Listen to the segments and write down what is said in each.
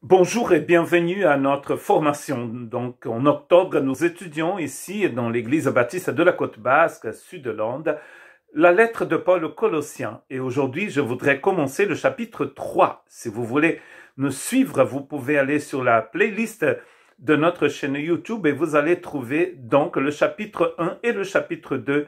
Bonjour et bienvenue à notre formation. Donc, en octobre, nous étudions ici dans l'église baptiste de la Côte Basque, Sud-Hollande, la lettre de Paul aux Colossiens. Et aujourd'hui, je voudrais commencer le chapitre 3. Si vous voulez nous suivre, vous pouvez aller sur la playlist de notre chaîne YouTube et vous allez trouver donc le chapitre 1 et le chapitre 2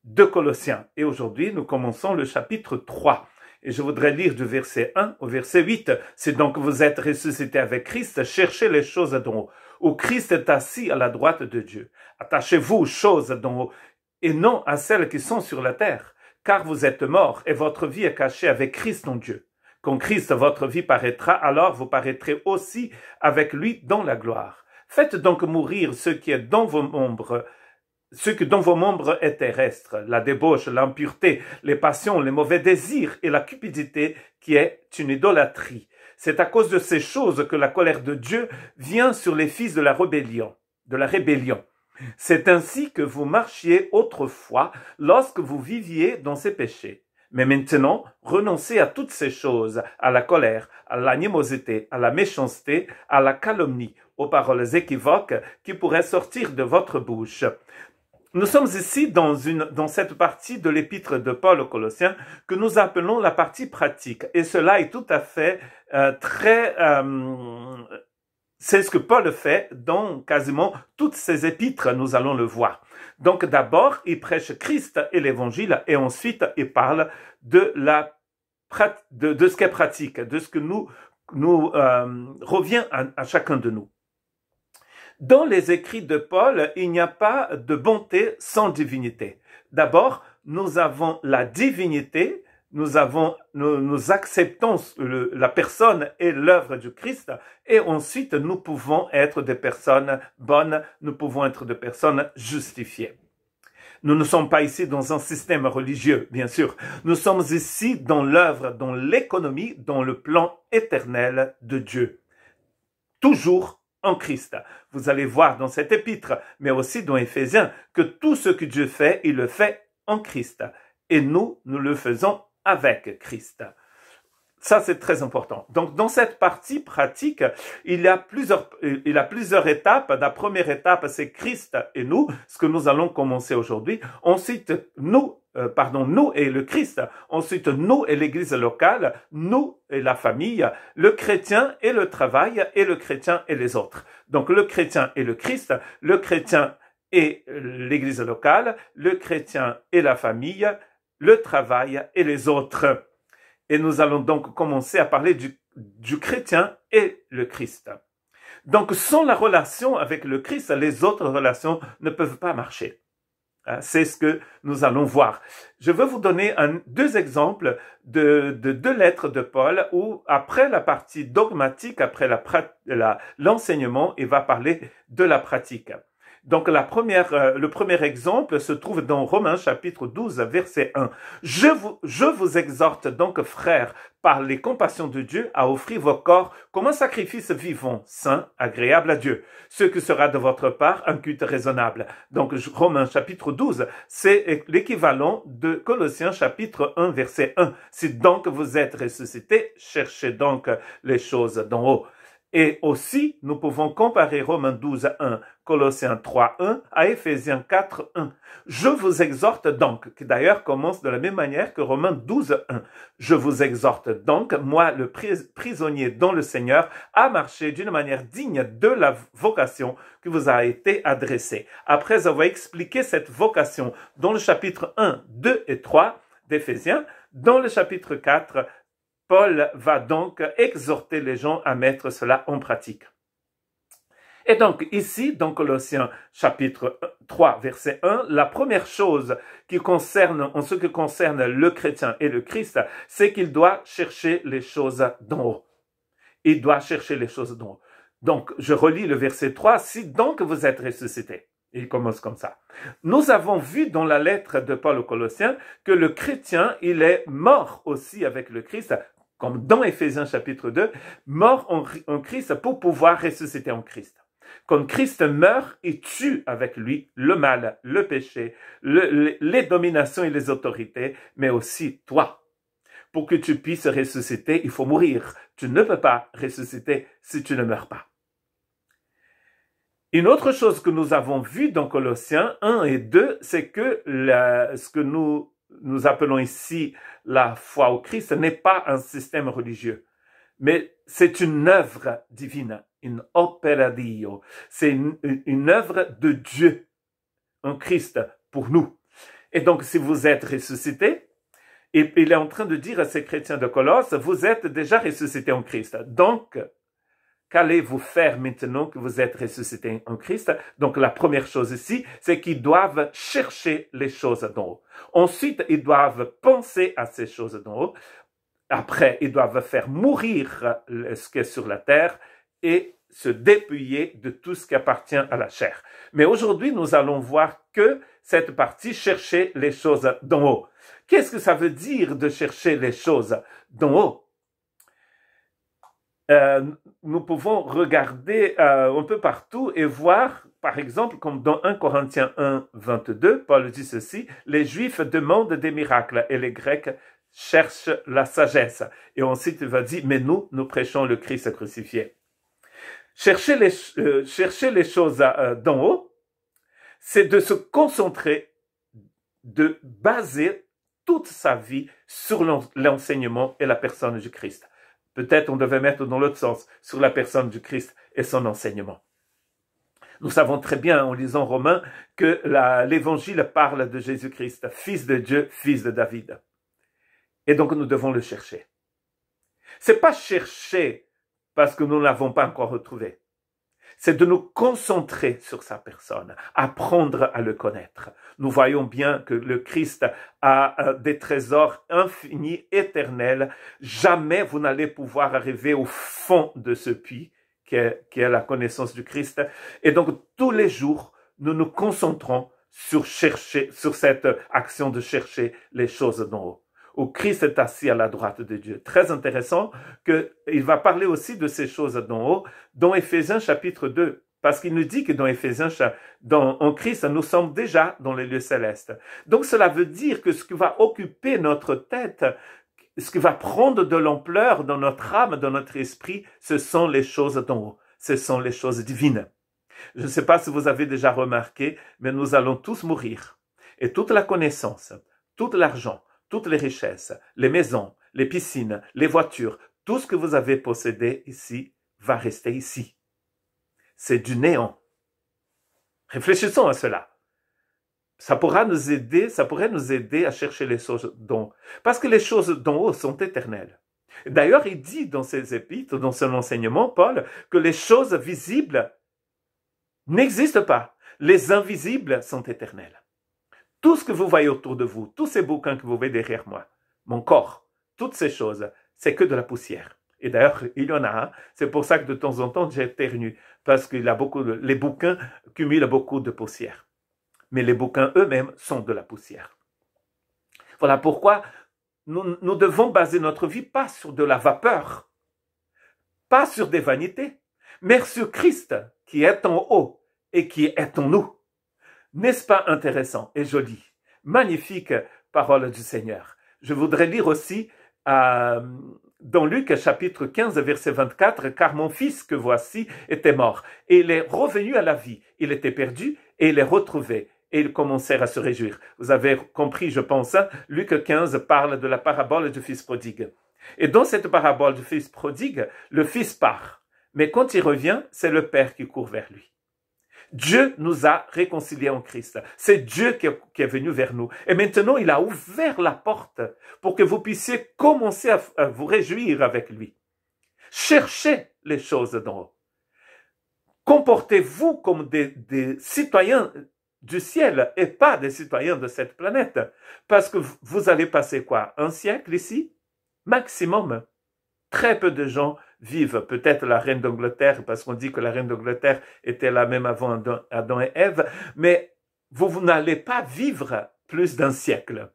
de Colossiens. Et aujourd'hui, nous commençons le chapitre 3. Et je voudrais lire du verset 1 au verset 8. C'est donc que vous êtes ressuscités avec Christ, cherchez les choses d'en haut, où Christ est assis à la droite de Dieu. Attachez-vous aux choses d'en haut et non à celles qui sont sur la terre, car vous êtes morts et votre vie est cachée avec Christ en Dieu. Quand Christ, votre vie, paraîtra, alors vous paraîtrez aussi avec lui dans la gloire. Faites donc mourir ce qui est dans vos membres, ce que dans vos membres est terrestre, la débauche, l'impureté, les passions, les mauvais désirs et la cupidité qui est une idolâtrie. C'est à cause de ces choses que la colère de Dieu vient sur les fils de la rébellion. C'est ainsi que vous marchiez autrefois lorsque vous viviez dans ces péchés. Mais maintenant, renoncez à toutes ces choses, à la colère, à l'animosité, à la méchanceté, à la calomnie, aux paroles équivoques qui pourraient sortir de votre bouche. Nous sommes ici dans cette partie de l'épître de Paul aux Colossiens que nous appelons la partie pratique. Et cela est tout à fait c'est ce que Paul fait dans quasiment toutes ses épîtres, nous allons le voir. Donc d'abord, il prêche Christ et l'évangile et ensuite il parle de ce qui est pratique, de ce que nous revient à chacun de nous. Dans les écrits de Paul, il n'y a pas de bonté sans divinité. D'abord, nous avons la divinité, nous acceptons la personne et l'œuvre du Christ, et ensuite nous pouvons être des personnes bonnes, nous pouvons être des personnes justifiées. Nous ne sommes pas ici dans un système religieux, bien sûr. Nous sommes ici dans l'œuvre, dans l'économie, dans le plan éternel de Dieu. Toujours en Christ. Vous allez voir dans cet épître, mais aussi dans Éphésiens, que tout ce que Dieu fait, il le fait en Christ. Et nous le faisons avec Christ. Ça, c'est très important. Donc, dans cette partie pratique, il y a plusieurs étapes. La première étape, c'est Christ et nous, ce que nous allons commencer aujourd'hui. Ensuite, nous et le Christ. Ensuite, nous et l'église locale, nous et la famille, le chrétien et le travail, et le chrétien et les autres. Donc, le chrétien et le Christ, le chrétien et l'église locale, le chrétien et la famille, le travail et les autres. Et nous allons donc commencer à parler du chrétien et le Christ. Donc, sans la relation avec le Christ, les autres relations ne peuvent pas marcher. C'est ce que nous allons voir. Je veux vous donner deux exemples de deux lettres de Paul où, après la partie dogmatique, après l'enseignement, il va parler de la pratique. Donc, le premier exemple se trouve dans Romains chapitre 12, verset 1. Je vous exhorte donc, frères, par les compassions de Dieu, à offrir vos corps comme un sacrifice vivant, saint, agréable à Dieu, ce que sera de votre part un culte raisonnable. Donc, Romains chapitre 12, c'est l'équivalent de Colossiens chapitre 1, verset 1. Si donc vous êtes ressuscités, cherchez donc les choses d'en haut. Et aussi, nous pouvons comparer Romains 12, 1, Colossiens 3, 1 à Éphésiens 4, 1. Je vous exhorte donc, qui d'ailleurs commence de la même manière que Romains 12, 1. Je vous exhorte donc, moi le prisonnier dans le Seigneur, à marcher d'une manière digne de la vocation qui vous a été adressée. Après avoir expliqué cette vocation dans le chapitre 1, 2 et 3 d'Éphésiens, dans le chapitre 4, Paul va donc exhorter les gens à mettre cela en pratique. Et donc ici, dans Colossiens chapitre 3, verset 1, la première chose en ce qui concerne le chrétien et le Christ, c'est qu'il doit chercher les choses d'en haut. Il doit chercher les choses d'en haut. Donc, je relis le verset 3, si donc vous êtes ressuscités. Il commence comme ça. Nous avons vu dans la lettre de Paul aux Colossiens que le chrétien, il est mort aussi avec le Christ, comme dans Éphésiens chapitre 2, mort en Christ pour pouvoir ressusciter en Christ. Quand Christ meurt, il tue avec lui le mal, le péché, les dominations et les autorités, mais aussi toi. Pour que tu puisses ressusciter, il faut mourir. Tu ne peux pas ressusciter si tu ne meurs pas. Une autre chose que nous avons vu dans Colossiens 1 et 2, c'est que ce que nous appelons ici la foi au Christ n'est pas un système religieux, mais c'est une œuvre divine, une opera Dio. C'est une œuvre de Dieu, en Christ, pour nous. Et donc, si vous êtes ressuscité, et il est en train de dire à ces chrétiens de Colosse, vous êtes déjà ressuscités en Christ. Donc, qu'allez-vous faire maintenant que vous êtes ressuscités en Christ? Donc, la première chose ici, c'est qu'ils doivent chercher les choses d'en haut. Ensuite, ils doivent penser à ces choses d'en haut. Après, ils doivent faire mourir ce qui est sur la terre et se dépouiller de tout ce qui appartient à la chair. Mais aujourd'hui, nous allons voir que cette partie, chercher les choses d'en haut. Qu'est-ce que ça veut dire de chercher les choses d'en haut? Nous pouvons regarder un peu partout et voir, par exemple, comme dans 1 Corinthiens 1, 22, Paul dit ceci, les Juifs demandent des miracles et les Grecs cherchent la sagesse. Et ensuite, il va dire, mais nous prêchons le Christ crucifié. Chercher les choses d'en haut, c'est de se concentrer, de baser toute sa vie sur l'enseignement et la personne du Christ. Peut-être on devait mettre dans l'autre sens, sur la personne du Christ et son enseignement. Nous savons très bien, en lisant Romains, que l'Évangile parle de Jésus-Christ, fils de Dieu, fils de David. Et donc nous devons le chercher. C'est pas chercher parce que nous ne l'avons pas encore retrouvé. C'est de nous concentrer sur sa personne, apprendre à le connaître. Nous voyons bien que le Christ a des trésors infinis, éternels. Jamais vous n'allez pouvoir arriver au fond de ce puits qui est la connaissance du Christ. Et donc, tous les jours, nous nous concentrons sur cette action de chercher les choses d'en haut. Où Christ est assis à la droite de Dieu. Très intéressant qu'il va parler aussi de ces choses d'en haut dans Éphésiens chapitre 2. Parce qu'il nous dit que dans Éphésiens, en Christ, nous sommes déjà dans les lieux célestes. Donc cela veut dire que ce qui va occuper notre tête, ce qui va prendre de l'ampleur dans notre âme, dans notre esprit, ce sont les choses d'en haut. Ce sont les choses divines. Je ne sais pas si vous avez déjà remarqué, mais nous allons tous mourir. Et toute la connaissance, tout l'argent, toutes les richesses, les maisons, les piscines, les voitures, tout ce que vous avez possédé ici va rester ici. C'est du néant. Réfléchissons à cela. Ça pourrait nous aider à chercher les choses d'en haut. Parce que les choses d'en haut sont éternelles. D'ailleurs, il dit dans ses épîtres, dans son enseignement, Paul, que les choses visibles n'existent pas. Les invisibles sont éternels. Tout ce que vous voyez autour de vous, tous ces bouquins que vous voyez derrière moi, mon corps, toutes ces choses, c'est que de la poussière. Et d'ailleurs, il y en a. C'est pour ça que de temps en temps, j'éternue. Parce que les bouquins cumulent beaucoup de poussière. Mais les bouquins eux-mêmes sont de la poussière. Voilà pourquoi nous devons baser notre vie pas sur de la vapeur, pas sur des vanités, mais sur Christ qui est en haut et qui est en nous. N'est-ce pas intéressant et joli? Magnifique parole du Seigneur. Je voudrais lire aussi dans Luc chapitre 15 verset 24, car mon fils que voici était mort et il est revenu à la vie. Il était perdu et il est retrouvé. Et ils commencèrent à se réjouir. Vous avez compris, je pense, Luc 15 parle de la parabole du fils prodigue. Et dans cette parabole du fils prodigue, le fils part. Mais quand il revient, c'est le père qui court vers lui. Dieu nous a réconciliés en Christ. C'est Dieu qui est venu vers nous. Et maintenant, il a ouvert la porte pour que vous puissiez commencer à vous réjouir avec lui. Cherchez les choses d'en haut. Comportez-vous comme des citoyens du ciel et pas des citoyens de cette planète. Parce que vous allez passer quoi? Un siècle ici? Maximum. Très peu de gens vivent. Peut-être la reine d'Angleterre, parce qu'on dit que la reine d'Angleterre était là même avant Adam et Ève, mais vous n'allez pas vivre plus d'un siècle.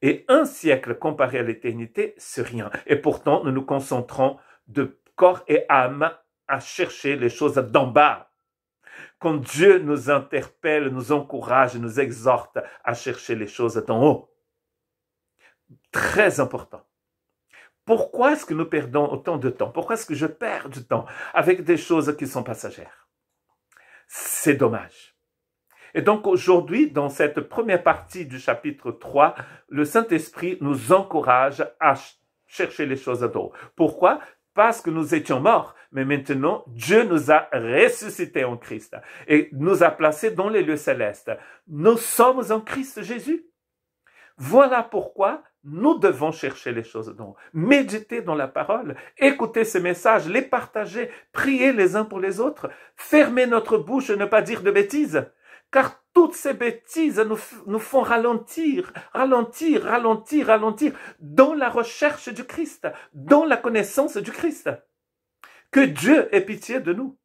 Et un siècle comparé à l'éternité, c'est rien. Et pourtant, nous nous concentrons de corps et âme à chercher les choses d'en bas. Quand Dieu nous interpelle, nous encourage, nous exhorte à chercher les choses d'en haut. Très important. Pourquoi est-ce que nous perdons autant de temps? Pourquoi est-ce que je perds du temps avec des choses qui sont passagères? C'est dommage. Et donc aujourd'hui, dans cette première partie du chapitre 3, le Saint-Esprit nous encourage à chercher les choses d'en-haut. Pourquoi? Parce que nous étions morts, mais maintenant, Dieu nous a ressuscités en Christ et nous a placés dans les lieux célestes. Nous sommes en Christ Jésus. Voilà pourquoi nous devons chercher les choses d'en haut, méditer dans la parole, écouter ces messages, les partager, prier les uns pour les autres, fermer notre bouche et ne pas dire de bêtises. Car toutes ces bêtises nous font ralentir dans la recherche du Christ, dans la connaissance du Christ. Que Dieu ait pitié de nous.